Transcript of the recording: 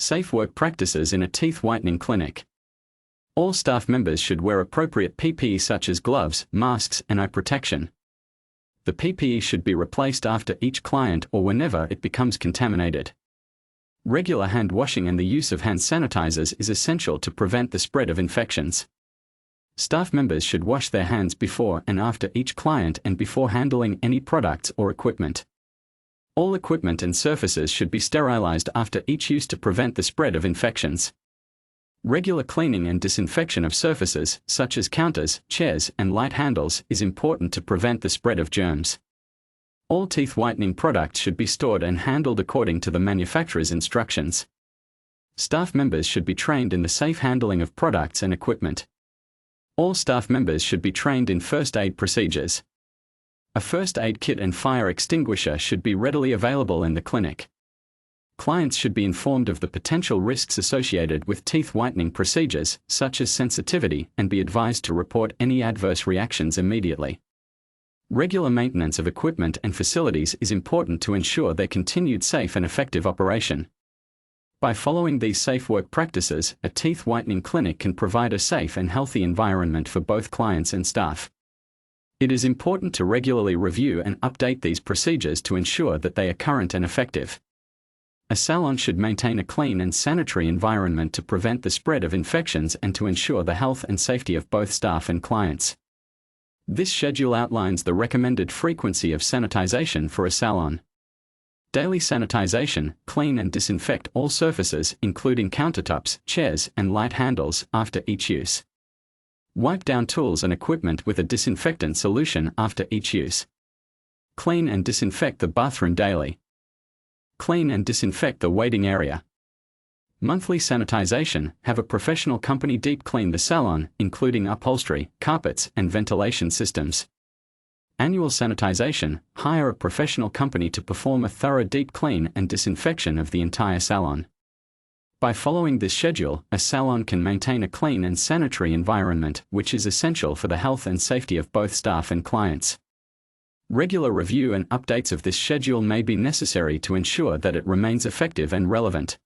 Safe work practices in a teeth whitening clinic. All staff members should wear appropriate PPE such as gloves, masks, and eye protection. The PPE should be replaced after each client or whenever it becomes contaminated. Regular hand washing and the use of hand sanitizers is essential to prevent the spread of infections. Staff members should wash their hands before and after each client and before handling any products or equipment. All equipment and surfaces should be sterilized after each use to prevent the spread of infections. Regular cleaning and disinfection of surfaces, such as counters, chairs, and light handles, is important to prevent the spread of germs. All teeth whitening products should be stored and handled according to the manufacturer's instructions. Staff members should be trained in the safe handling of products and equipment. All staff members should be trained in first aid procedures. A first aid kit and fire extinguisher should be readily available in the clinic. Clients should be informed of the potential risks associated with teeth whitening procedures, such as sensitivity, and be advised to report any adverse reactions immediately. Regular maintenance of equipment and facilities is important to ensure their continued safe and effective operation. By following these safe work practices, a teeth whitening clinic can provide a safe and healthy environment for both clients and staff. It is important to regularly review and update these procedures to ensure that they are current and effective. A salon should maintain a clean and sanitary environment to prevent the spread of infections and to ensure the health and safety of both staff and clients. This schedule outlines the recommended frequency of sanitization for a salon. Daily sanitization: clean and disinfect all surfaces, including countertops, chairs, and light handles, after each use. Wipe down tools and equipment with a disinfectant solution after each use. Clean and disinfect the bathroom daily. Clean and disinfect the waiting area. Monthly sanitization: have a professional company deep clean the salon, including upholstery, carpets, and ventilation systems. Annual sanitization: hire a professional company to perform a thorough deep clean and disinfection of the entire salon. By following this schedule, a salon can maintain a clean and sanitary environment, which is essential for the health and safety of both staff and clients. Regular review and updates of this schedule may be necessary to ensure that it remains effective and relevant.